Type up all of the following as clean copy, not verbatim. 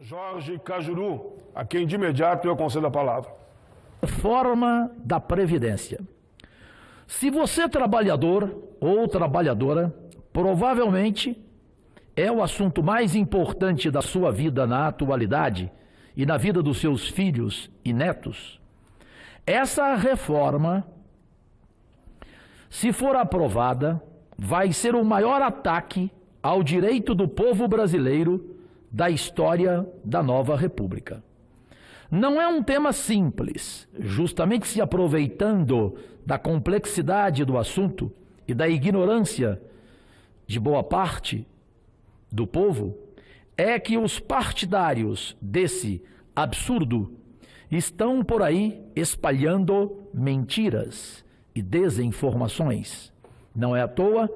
Jorge Cajuru, a quem de imediato eu concedo a palavra. Reforma da Previdência. Se você é trabalhador ou trabalhadora, provavelmente é o assunto mais importante da sua vida na atualidade e na vida dos seus filhos e netos. Essa reforma, se for aprovada, vai ser o maior ataque ao direito do povo brasileiro da história da nova República. Não é um tema simples, justamente se aproveitando da complexidade do assunto e da ignorância de boa parte do povo, é que os partidários desse absurdo estão por aí espalhando mentiras e desinformações. Não é à toa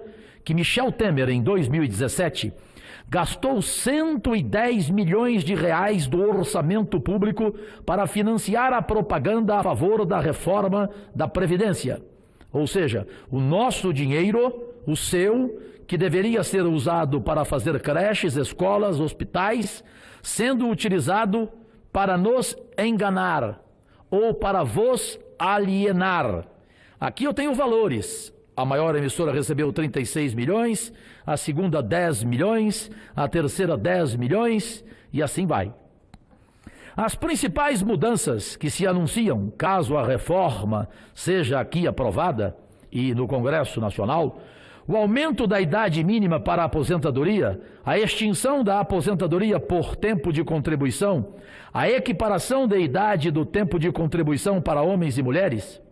que Michel Temer, em 2017, gastou 110 milhões de reais do orçamento público para financiar a propaganda a favor da reforma da Previdência. Ou seja, o nosso dinheiro, o seu, que deveria ser usado para fazer creches, escolas, hospitais, sendo utilizado para nos enganar ou para vos alienar. Aqui eu tenho valores. A maior emissora recebeu 36 milhões, a segunda 10 milhões, a terceira 10 milhões e assim vai. As principais mudanças que se anunciam, caso a reforma seja aqui aprovada e no Congresso Nacional, o aumento da idade mínima para a aposentadoria, a extinção da aposentadoria por tempo de contribuição, a equiparação da idade do tempo de contribuição para homens e mulheres,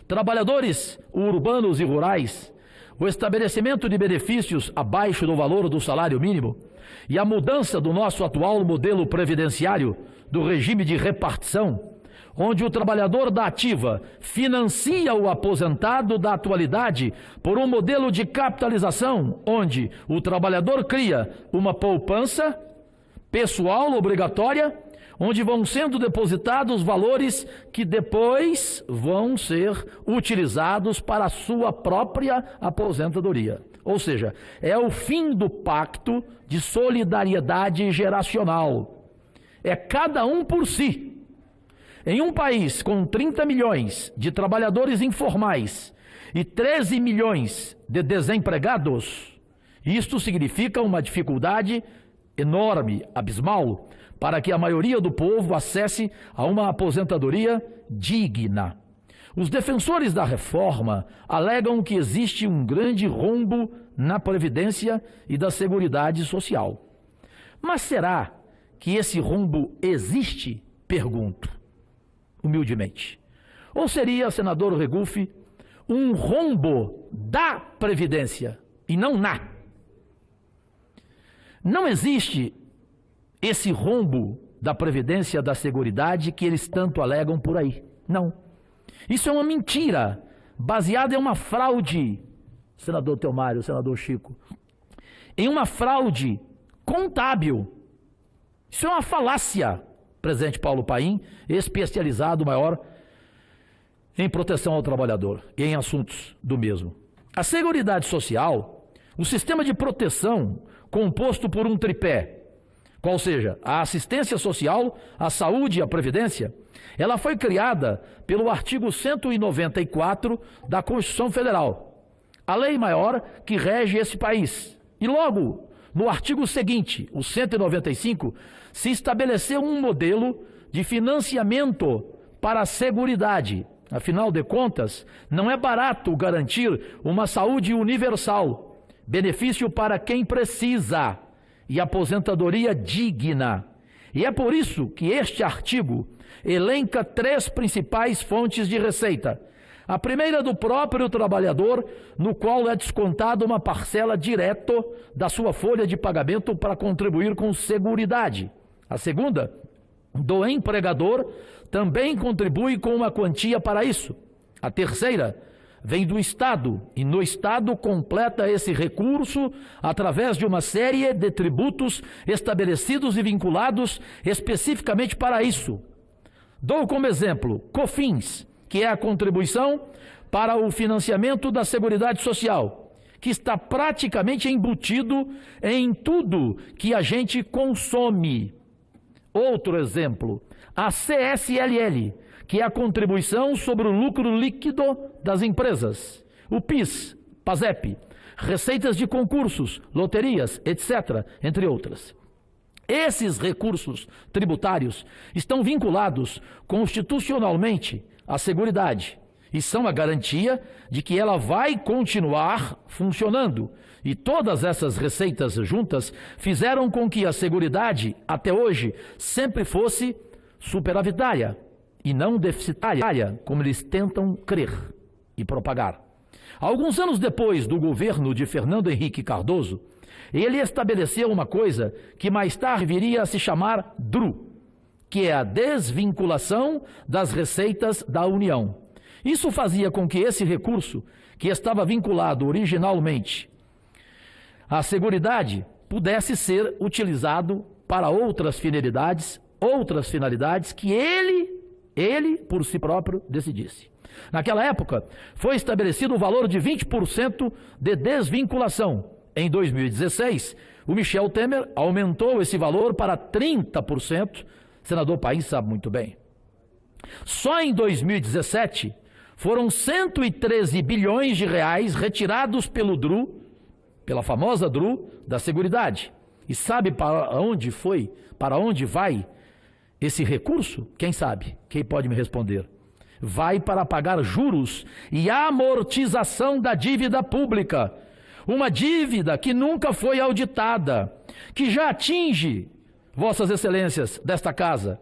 trabalhadores urbanos e rurais, o estabelecimento de benefícios abaixo do valor do salário mínimo e a mudança do nosso atual modelo previdenciário do regime de repartição, onde o trabalhador da ativa financia o aposentado da atualidade por um modelo de capitalização, onde o trabalhador cria uma poupança pessoal obrigatória, onde vão sendo depositados valores que depois vão ser utilizados para a sua própria aposentadoria. Ou seja, é o fim do pacto de solidariedade geracional. É cada um por si. Em um país com 30 milhões de trabalhadores informais e 13 milhões de desempregados, isto significa uma dificuldade enorme, abismal, para que a maioria do povo acesse a uma aposentadoria digna. Os defensores da reforma alegam que existe um grande rombo na Previdência e da Seguridade Social. Mas será que esse rombo existe? Pergunto, humildemente. Ou seria, senador Regufe, um rombo da Previdência e não na? Não existe esse rombo da Previdência, da Seguridade que eles tanto alegam por aí. Não. Isso é uma mentira, baseada em uma fraude, senador Teomário, senador Chico, em uma fraude contábil. Isso é uma falácia, presidente Paulo Paim, especializado maior em proteção ao trabalhador e em assuntos do mesmo. A Seguridade Social, o sistema de proteção composto por um tripé, qual seja, a assistência social, a saúde e a previdência, ela foi criada pelo artigo 194 da Constituição Federal, a lei maior que rege esse país. E logo, no artigo seguinte, o 195, se estabeleceu um modelo de financiamento para a Seguridade. Afinal de contas, não é barato garantir uma saúde universal, benefício para quem precisa e aposentadoria digna. E é por isso que este artigo elenca 3 principais fontes de receita. A primeira do próprio trabalhador, no qual é descontada uma parcela direto da sua folha de pagamento para contribuir com Seguridade. A segunda, do empregador, também contribui com uma quantia para isso. A terceira vem do Estado, e no Estado completa esse recurso através de uma série de tributos estabelecidos e vinculados especificamente para isso. Dou como exemplo COFINS, que é a contribuição para o financiamento da Seguridade Social, que está praticamente embutido em tudo que a gente consome. Outro exemplo, a CSLL, que é a contribuição sobre o lucro líquido das empresas. O PIS, PASEP, receitas de concursos, loterias, etc., entre outras. Esses recursos tributários estão vinculados constitucionalmente à Seguridade e são a garantia de que ela vai continuar funcionando. E todas essas receitas juntas fizeram com que a Seguridade, até hoje, sempre fosse superavitária e não deficitária, como eles tentam crer e propagar. Alguns anos depois do governo de Fernando Henrique Cardoso, ele estabeleceu uma coisa que mais tarde viria a se chamar DRU, que é a desvinculação das receitas da União. Isso fazia com que esse recurso, que estava vinculado originalmente à Seguridade, pudesse ser utilizado para outras finalidades que ele por si próprio decidisse. Naquela época, foi estabelecido o valor de 20% de desvinculação. Em 2016, o Michel Temer aumentou esse valor para 30%, senador Paim sabe muito bem. Só em 2017, foram 113 bilhões de reais retirados pelo DRU, pela famosa DRU da Seguridade. E sabe para onde foi, para onde vai esse recurso? Quem sabe? Quem pode me responder? Vai para pagar juros e amortização da dívida pública. Uma dívida que nunca foi auditada, que já atinge, vossas excelências desta casa,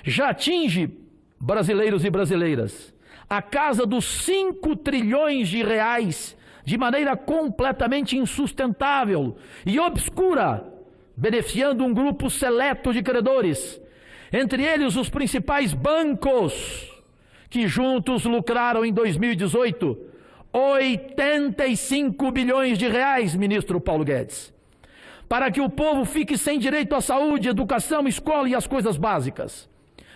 já atinge brasileiros e brasileiras, a casa dos 5 trilhões de reais, de maneira completamente insustentável e obscura, beneficiando um grupo seleto de credores, entre eles os principais bancos, que juntos lucraram em 2018 85 bilhões de reais, ministro Paulo Guedes, para que o povo fique sem direito à saúde, educação, escola e as coisas básicas.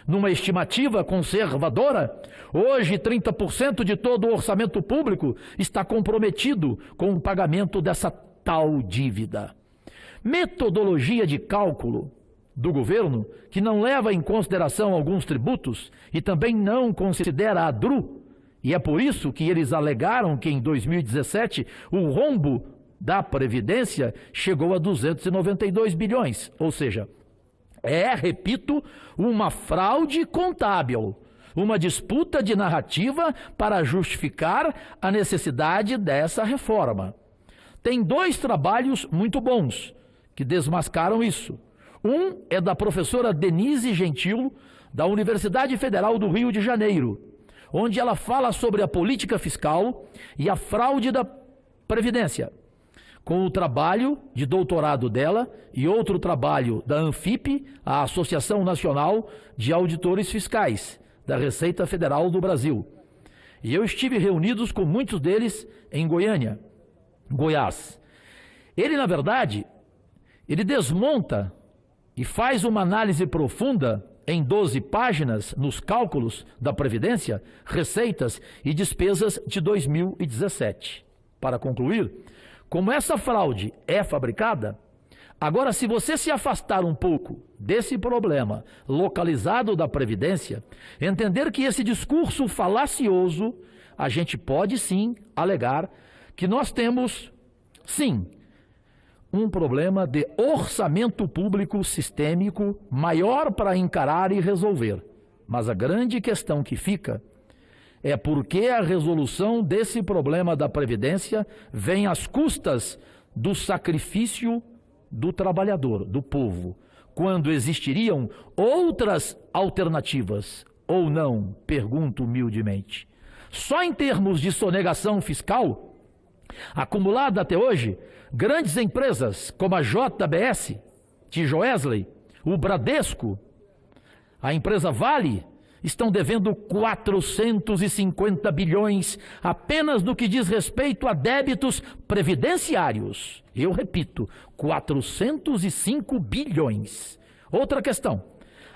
Numa estimativa conservadora, hoje 30% de todo o orçamento público está comprometido com o pagamento dessa tal dívida. Metodologia de cálculo do governo que não leva em consideração alguns tributos e também não considera a DRU, e é por isso que eles alegaram que em 2017 o rombo da Previdência chegou a 292 bilhões, ou seja, repito, uma fraude contábil, uma disputa de narrativa para justificar a necessidade dessa reforma. Tem 2 trabalhos muito bons que desmascaram isso. Um é da professora Denise Gentilo, da Universidade Federal do Rio de Janeiro, onde ela fala sobre a política fiscal e a fraude da Previdência, com o trabalho de doutorado dela e outro trabalho da ANFIP, a Associação Nacional de Auditores Fiscais, da Receita Federal do Brasil. E eu estive reunidos com muitos deles em Goiás. Ele, na verdade, ele desmonta e faz uma análise profunda em 12 páginas nos cálculos da Previdência, receitas e despesas de 2017. Para concluir, como essa fraude é fabricada, agora se você se afastar um pouco desse problema localizado da Previdência, entender que esse discurso falacioso, a gente pode sim alegar que nós temos, sim, um problema de orçamento público sistêmico maior para encarar e resolver. Mas a grande questão que fica é por que a resolução desse problema da Previdência vem às custas do sacrifício do trabalhador, do povo, quando existiriam outras alternativas, ou não, pergunto humildemente. Só em termos de sonegação fiscal, acumulada até hoje, grandes empresas como a JBS, Tijoesley, o Bradesco, a empresa Vale, estão devendo 450 bilhões apenas no que diz respeito a débitos previdenciários. Eu repito, 405 bilhões. Outra questão.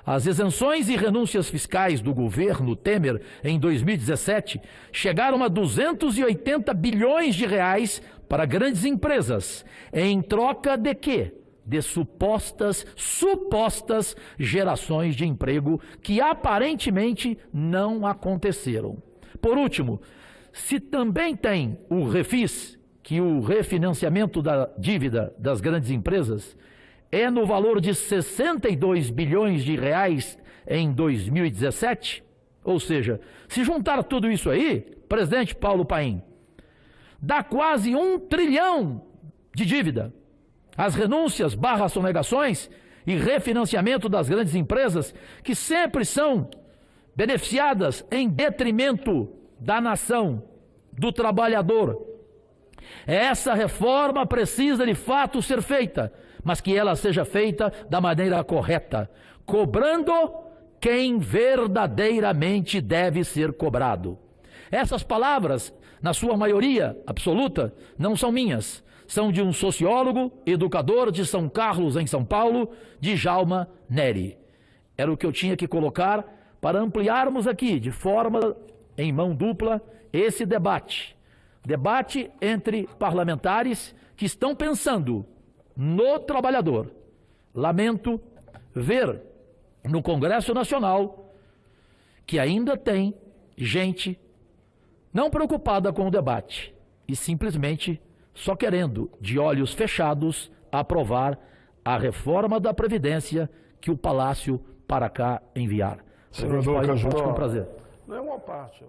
As isenções e renúncias fiscais do governo Temer em 2017 chegaram a 280 bilhões de reais para grandes empresas. Em troca de quê? de supostas gerações de emprego que aparentemente não aconteceram. Por último, se também tem o refis, que o refinanciamento da dívida das grandes empresas é no valor de 62 bilhões de reais em 2017, ou seja, se juntar tudo isso aí, presidente Paulo Paim, dá quase 1 trilhão de dívida. As renúncias / sonegações e refinanciamento das grandes empresas, que sempre são beneficiadas em detrimento da nação, do trabalhador. Essa reforma precisa de fato ser feita, mas que ela seja feita da maneira correta, cobrando quem verdadeiramente deve ser cobrado. Essas palavras, na sua maioria absoluta, não são minhas, são de um sociólogo, educador de São Carlos, em São Paulo, Djalma Neri. Era o que eu tinha que colocar para ampliarmos aqui, de forma em mão dupla, esse debate. Debate entre parlamentares que estão pensando no trabalhador. Lamento ver no Congresso Nacional que ainda tem gente não preocupada com o debate e simplesmente só querendo, de olhos fechados, aprovar a reforma da Previdência que o Palácio para cá enviar. Senador Cajuru, com prazer. não é uma parte.